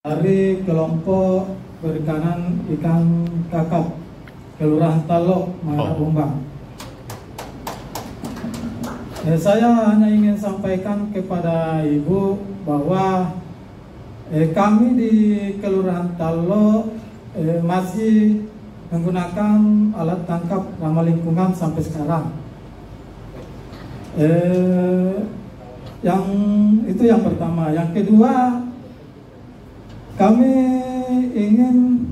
Dari kelompok perikanan ikan kakap Kelurahan Talok, Muara Umbang. Saya hanya ingin sampaikan kepada Ibu bahwa kami di Kelurahan Talok masih menggunakan alat tangkap ramah lingkungan sampai sekarang. Yang pertama. Yang kedua, kami ingin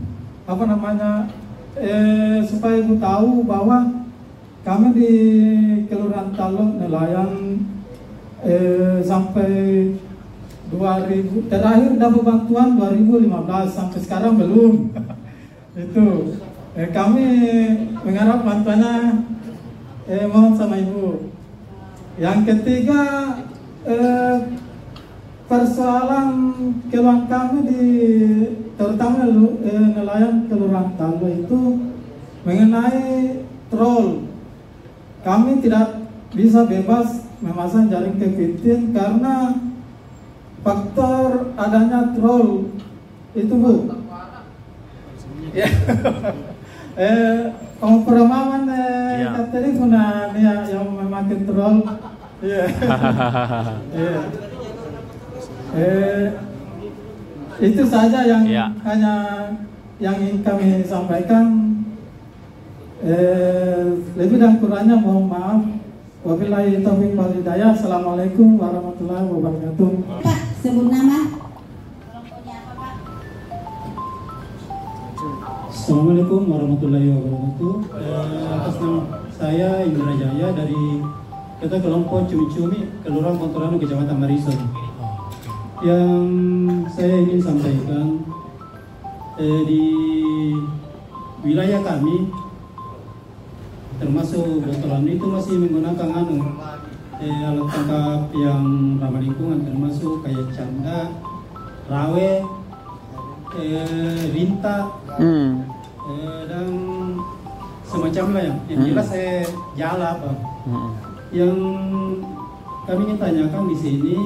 supaya Ibu tahu bahwa kami di Kelurahan Talok nelayan sampai 2000 terakhir dapat bantuan 2015 sampai sekarang belum. Itu kami mengharap bantuannya, mohon sama Ibu. Yang ketiga, persoalan keluhan kami terutama nelayan Kelurahan Talok itu mengenai troll. Kami tidak bisa bebas memasang jaring kepiting karena faktor adanya troll itu, Bu. Ya. Kompromaman kateri puna yang memakai troll. Iya. Itu saja yang hanya yang ingin kami sampaikan. Lebih dan kurangnya mohon maaf. Wabillahi taufiq wal hidayah. Assalamualaikum warahmatullahi wabarakatuh. Pak, sebut nama. Assalamualaikum warahmatullahi wabarakatuh. Atas nama saya Indra Jaya dari kita kelompok Cumi-Cumi Kelurahan Pontorano, Kecamatan Marison. Yang saya ingin sampaikan, di wilayah kami termasuk Pontorano itu masih menggunakan alat tangkap yang ramah lingkungan, termasuk kayak canda, rawe, rinta, dan semacamnya. Yang jelas jala, Pak. Yang kami ingin tanyakan di sini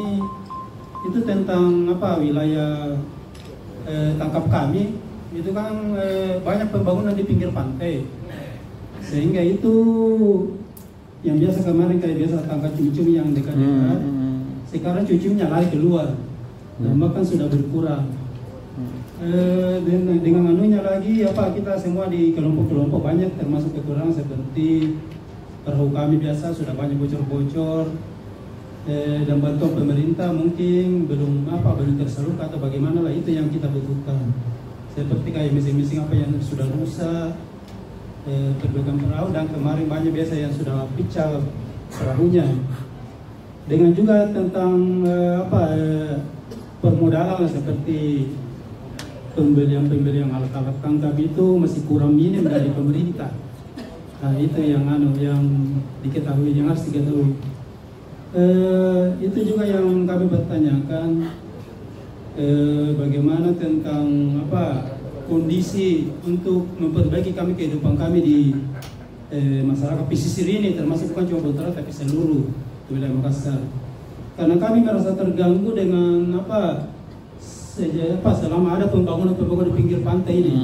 itu tentang wilayah tangkap kami itu kan banyak pembangunan di pinggir pantai, sehingga itu yang biasa kemarin kayak biasa tangkap cumi-cumi yang dekat-dekat, sekarang cucunya lari keluar dan bahkan sudah berkurang. Dengan anunya lagi kita semua di kelompok-kelompok banyak termasuk kekurangan seperti perahu kami biasa sudah banyak bocor-bocor, dan bantuan pemerintah mungkin belum tersalurkan atau bagaimana lah, itu yang kita butuhkan. Seperti kayak mesin-mesin yang sudah rusak, perbaikan perahu, dan kemarin banyak biasa yang sudah pecah perahunya. Dengan juga tentang permodalan seperti pembelian alat-alat tangkap itu masih kurang minim dari pemerintah. Nah, itu yang diketahui, yang harus diketahui. Itu juga yang kami bertanyakan, bagaimana tentang kondisi untuk memperbaiki kehidupan kami di masyarakat pesisir ini, termasuk bukan cuma Bontara tapi seluruh wilayah Makassar. Karena kami merasa terganggu dengan selama ada pembangunan di pinggir pantai ini.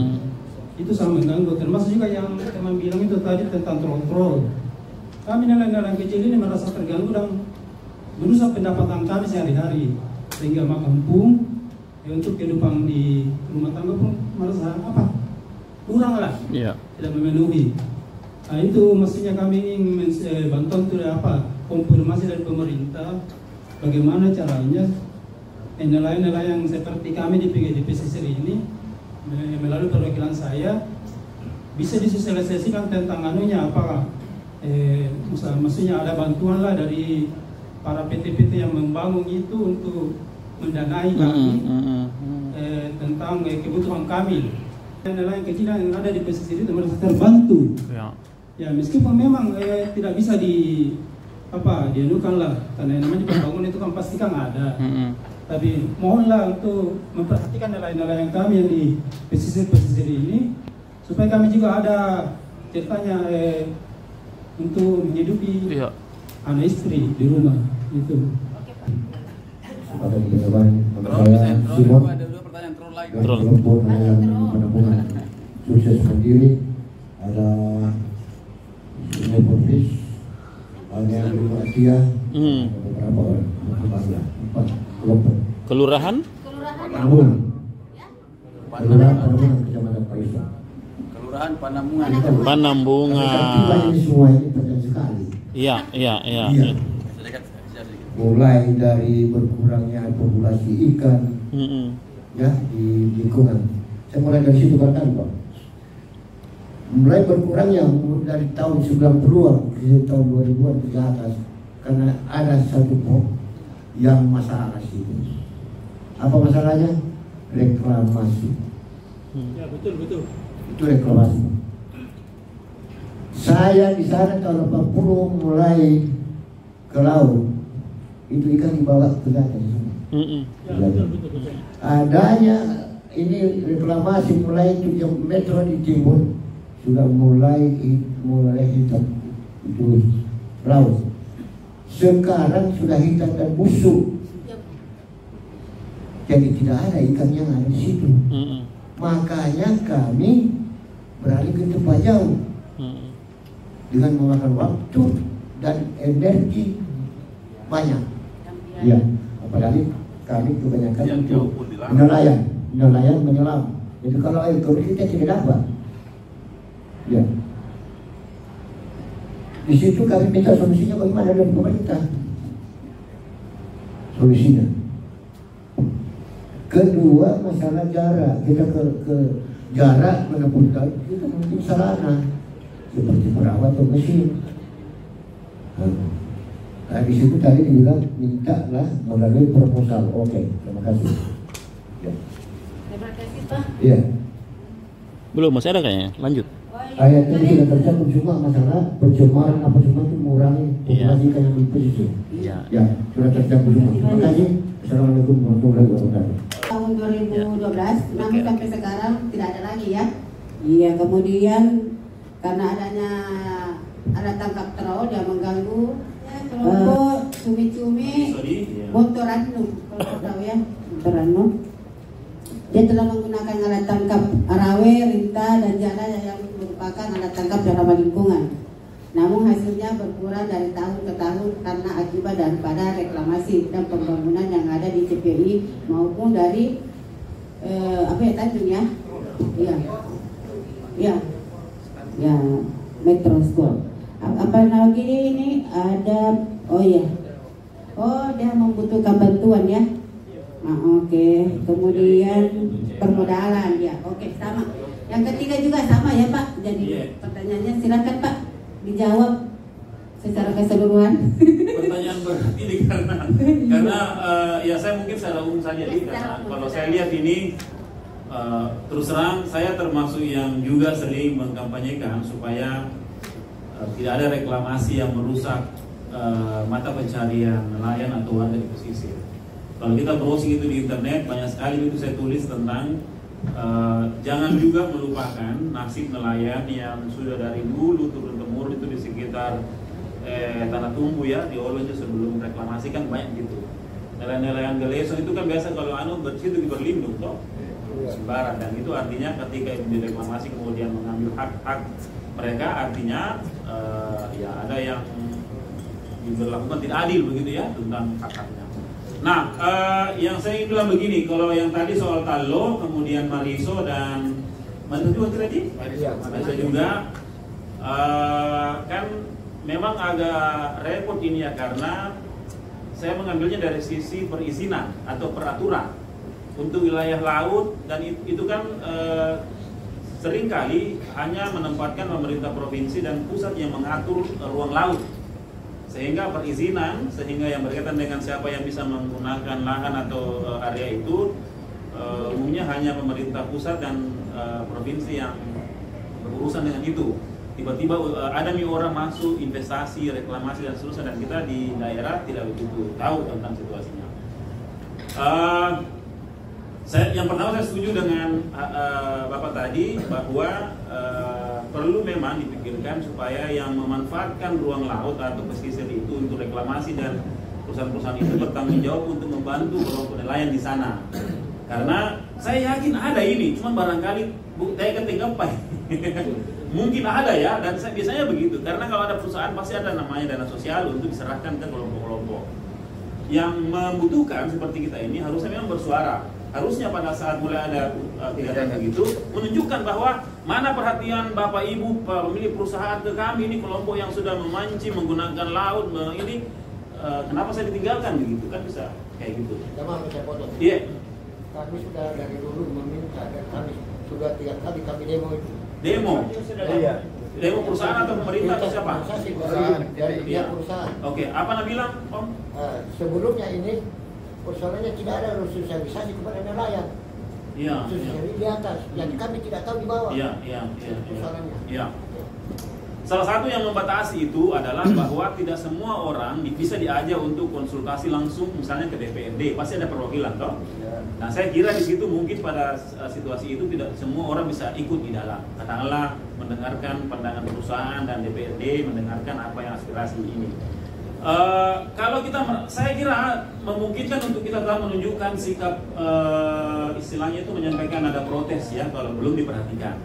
Itu sangat mengganggu, termasuk juga yang teman bilang itu tadi tentang troll-troll. Kami nelayan-nelayan kecil ini merasa terganggu dan merusak pendapatan kami sehari-hari, sehingga kampung untuk kehidupan di rumah tangga pun merasa kurang lah, tidak memenuhi. Nah, itu mestinya kami ingin bantuan konfirmasi dari pemerintah, bagaimana caranya nelayan-nelayan seperti kami di pesisir ini melalui perwakilan saya bisa disosialisasikan tentang maksudnya ada bantuan lah dari para PT-PT yang membangun itu untuk mendanai kami tentang kebutuhan kami. Nelayan kecil yang ada di pesisir itu merasa terbantu. Ya, meskipun memang tidak bisa dianukan lah, karena namanya pembangunan itu kan pasti kan ada. Tapi mohonlah untuk memperhatikan nelayan-nelayan kami yang di pesisir-pesisir ini, supaya kami juga ada ceritanya untuk menghidupi anak istri di rumah itu. Ada pertanyaan saya Simon. dan kelompok nelayan penampungan sukses mandiri, ada Nepotis, ada yang di Asia, beberapa orang, empat kelompok. Kelurahan? Panambungan. Kelurahan Panambungan, Kecamatan Paisa. Kelurahan Panambungan. Panambungan. Ini semua ini penting sekali. Iya. Mulai dari berkurangnya populasi ikan, ya di lingkungan. Saya mulai dari situ kan Pak. Mulai berkurangnya dari tahun 90-an ke tahun 2000-an ke atas karena ada satu pok yang masalah situ. Apa masalahnya? Reklamasi. Ya betul. Itu reklamasi. Saya di sana tahun 80 mulai ke laut, itu ikan dibawa ke atas. Ya betul. Adanya ini reklamasi mulai 7 meter di timur sudah mulai hitam itu laut. Sekarang sudah hitam dan busuk. Jadi tidak ada ikan yang ada di situ. Makanya kami beralih ke tempat jauh dengan memakan waktu dan energi banyak. Ya, apalagi kami kebanyakan untuk nelayan menyelam. Jadi kalau air keruh kita tidak dapat. Ya. Di situ kami minta solusinya bagaimana dari pemerintah. Solusinya. Kedua, masalah jarak. Kita ke jarak menempuh kita mungkin sarana seperti merawat atau mesin. Nah, di situ tadi dibilang minta lah melalui proposal. Oke, terima kasih. Ya. Terima kasih Pak. Iya. Belum, masih ada kayaknya. Lanjut. Ayat ini sudah tercakup semua masalah pencemaran apa semua itu mengurangi populasi ikan yang di pesisir. Iya. Ya, sudah tercakup semua. Terima kasih. Assalamualaikum warahmatullahi wabarakatuh. Tahun 2012, namun sampai sekarang tidak ada lagi ya. Iya, kemudian karena adanya alat tangkap troll yang mengganggu kelompok cumi-cumi Montorano, kalau tahu ya, Montorano. Dia telah menggunakan alat tangkap arawe, rintah, dan jala yang merupakan alat tangkap yang ramah lingkungan. Namun hasilnya berkurang dari tahun ke tahun karena akibat daripada reklamasi dan pembangunan yang ada di CPI maupun dari Tanjung ya, ya Metro School. Apa lagi ini ada? Dia membutuhkan bantuan ya. Oke. Kemudian permodalan ya. Oke, sama. Yang ketiga juga sama ya Pak. Jadi pertanyaannya silakan Pak dijawab secara keseluruhan. Pertanyaan berat ini karena ya saya mungkin secara umum saja karena kalau saya lihat ini terus terang saya termasuk yang juga sering mengkampanyekan supaya tidak ada reklamasi yang merusak mata pencarian nelayan atau warga di pesisir. Kalau kita browsing itu di internet banyak sekali itu saya tulis tentang jangan juga melupakan nasib nelayan yang sudah dari dulu turun temurun itu di sekitar Tanah Tumbu ya, di Olo itu sebelum reklamasi kan banyak gitu. Nelayan-nelayan Galeso itu kan biasa kalau bersih itu berlindung toh sembarang, dan itu artinya ketika itu direklamasi kemudian mengambil hak-hak mereka, artinya ya ada yang diberlakukan tidak adil begitu ya tentang hak-haknya. Nah, yang saya ingin bilang begini, kalau yang tadi soal Talo, kemudian Mariso dan mana juga tadi? Mariso juga, kan memang agak repot ini ya karena saya mengambilnya dari sisi perizinan atau peraturan untuk wilayah laut, dan itu kan seringkali hanya menempatkan pemerintah provinsi dan pusat yang mengatur ruang laut. Sehingga perizinan, sehingga yang berkaitan dengan siapa yang bisa menggunakan lahan atau area itu umumnya hanya pemerintah pusat dan provinsi yang berurusan dengan itu. Tiba-tiba ada nih orang masuk investasi, reklamasi dan seterusnya, dan kita di daerah tidak begitu tahu tentang situasinya. Yang pertama saya setuju dengan Bapak tadi bahwa perlu memang dipikirkan supaya yang memanfaatkan ruang laut atau pesisir itu untuk reklamasi dan perusahaan-perusahaan itu bertanggung jawab untuk membantu kelompok nelayan di sana. Karena Saya yakin ada ini, cuma barangkali saya ketinggapan. Mungkin ada ya, dan saya biasanya begitu. Karena kalau ada perusahaan pasti ada namanya dana sosial untuk diserahkan ke kelompok-kelompok yang membutuhkan seperti kita ini. Harusnya memang bersuara. Harusnya pada saat mulai ada kegiatan begitu menunjukkan bahwa mana perhatian Bapak Ibu pemilik perusahaan ke kami, ini kelompok yang sudah memancing menggunakan laut ini, kenapa saya ditinggalkan begitu, kan bisa kayak gitu. Iya. Kami sudah dari dulu meminta dan kami sudah 3 kali kami demo itu. Demo? Iya. Demo perusahaan atau pemerintah atau siapa? Dari perusahaan. Oke, apa Anda bilang, Om? Sebelumnya ini persoalannya tidak ada sosialisasi kepada nelayan. Iya. Sosialisasi di atas, jadi kami tidak tahu di bawah. Iya. Persoalannya. Iya. Salah satu yang membatasi itu adalah bahwa tidak semua orang bisa diajak untuk konsultasi langsung, misalnya ke DPRD, pasti ada perwakilan, toh? Nah, saya kira di situ mungkin pada situasi itu tidak semua orang bisa ikut di dalam. Katakanlah mendengarkan pandangan perusahaan dan DPRD mendengarkan apa yang aspirasi ini. Kalau kita, saya kira memungkinkan untuk kita telah menunjukkan sikap istilahnya itu menyampaikan ada protes ya kalau belum diperhatikan.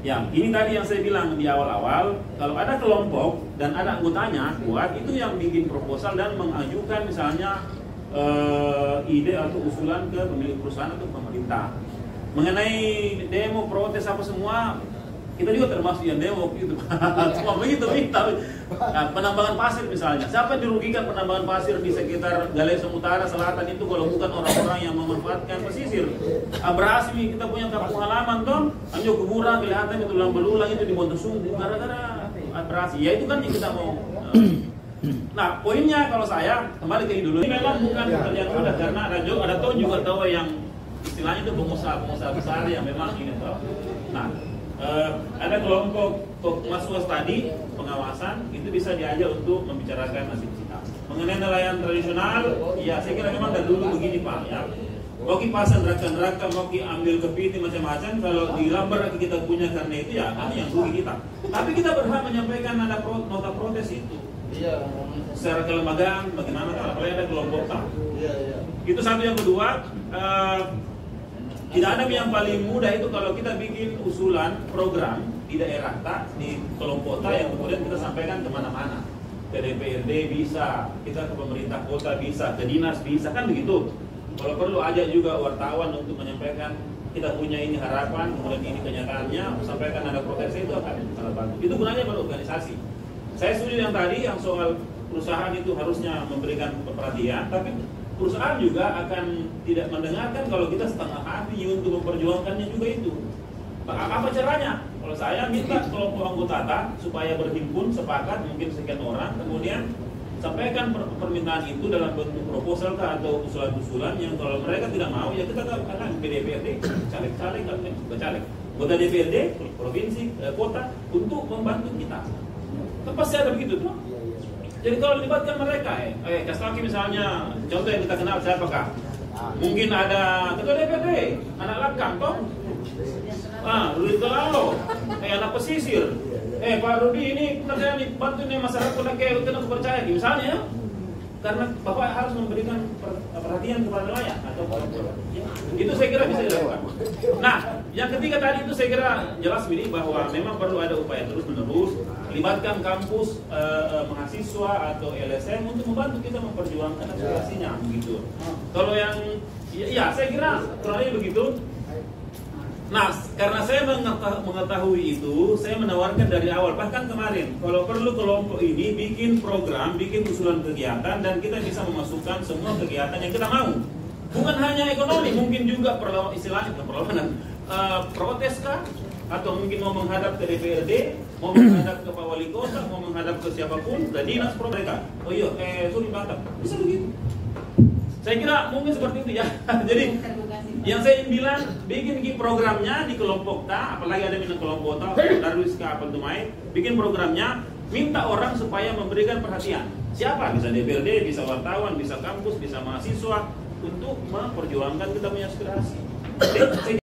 Ya, ini tadi yang saya bilang di awal-awal, kalau ada kelompok dan ada anggotanya kuat, itu yang bikin proposal dan mengajukan misalnya ide atau usulan ke pemilik perusahaan atau pemerintah mengenai demo, protes apa semua. Kita juga termasuk yang demo gitu. Cuma begitu minta. Nah, penambangan pasir misalnya, siapa yang dirugikan penambangan pasir di sekitar Galesong Utara Selatan itu kalau bukan orang-orang yang memanfaatkan pesisir. Abrasi kita punya kampung halaman toh, hanya kuburan kelihatan itu belulang itu di Montesung gara-gara abrasi. Ya itu kan yang kita mau. Nah, poinnya kalau saya kembali ke dulu, ini memang bukan pekerjaan mudah karena ada toh juga tahu yang istilahnya itu pengusaha besar yang memang ini toh. Nah, ada kelompok Maswas tadi pengawasan itu bisa diajak untuk membicarakan nasib kita mengenai nelayan tradisional. Ya saya kira memang dari dulu begini Pak ya, mau pasang neraka mau ambil kepiting macam-macam, kalau di lamber kita punya karena itu ya kami yang rugi kita. Tapi kita berhak menyampaikan ada nota protes itu secara kelembagaan bagaimana kalau ada kelompok tak. Itu satu. Yang kedua, tidak ada yang paling mudah itu kalau kita bikin usulan program di daerah tak, di kelompok tak yang kemudian kita sampaikan kemana-mana. Ke DPRD bisa, kita ke pemerintah kota bisa, ke dinas bisa, kan begitu. Kalau perlu ajak juga wartawan untuk menyampaikan kita punya ini harapan, kemudian ini kenyataannya, sampaikan ada protes itu akan sangat bantu. Itu gunanya berorganisasi. Saya setuju yang tadi yang soal perusahaan itu harusnya memberikan perhatian, tapi perusahaan juga akan tidak mendengarkan kalau kita setengah hati untuk memperjuangkannya juga itu. Apa caranya? Kalau saya minta kelompok anggota tak supaya berhimpun sepakat mungkin sekian orang, kemudian sampaikan permintaan itu dalam bentuk proposal atau usulan-usulan yang kalau mereka tidak mau ya kita akan ke DPRD, caleg-caleg, anggota DPRD, provinsi, kota untuk membantu kita. Kan pasti ada begitu tuh. Jadi kalau libatkan mereka, Kastaki misalnya, contoh yang kita kenal siapakah? Mungkin ada ketua DPRD, anak Lakang, toh? Rudi Telalo, anak pesisir. Pak Rudi ini kerja nih, bantu nih masyarakat kayak kena percaya, misalnya. Karena Bapak harus memberikan perhatian kepada nelayan atau itu saya kira bisa dilakukan. Nah, yang ketiga tadi itu saya kira jelas ini bahwa memang perlu ada upaya terus-menerus libatkan kampus, mahasiswa atau LSM untuk membantu kita memperjuangkan aspirasinya begitu. Kalau yang ya saya kira kurang lebih begitu. Nah, karena saya mengetahui itu, saya menawarkan dari awal, bahkan kemarin, kalau perlu kelompok ini bikin program, bikin usulan kegiatan, dan kita bisa memasukkan semua kegiatan yang kita mau. Bukan hanya ekonomi, mungkin juga istilahnya perlawanan, protes kah? Atau mungkin mau menghadap ke DPRD, mau menghadap ke Pak Wali Kota, mau menghadap ke siapapun, dan dinas pro mereka. Oh iya, suruh Batak, bisa begitu. Saya kira mungkin seperti itu ya. Jadi yang saya ingin bilang, bikin programnya di kelompok ta, apalagi ada minat kelompok ta, Darwiska apa Tumai, bikin programnya, minta orang supaya memberikan perhatian. Siapa? Bisa DPRD, bisa wartawan, bisa kampus, bisa mahasiswa untuk memperjuangkan kita punya aspirasi.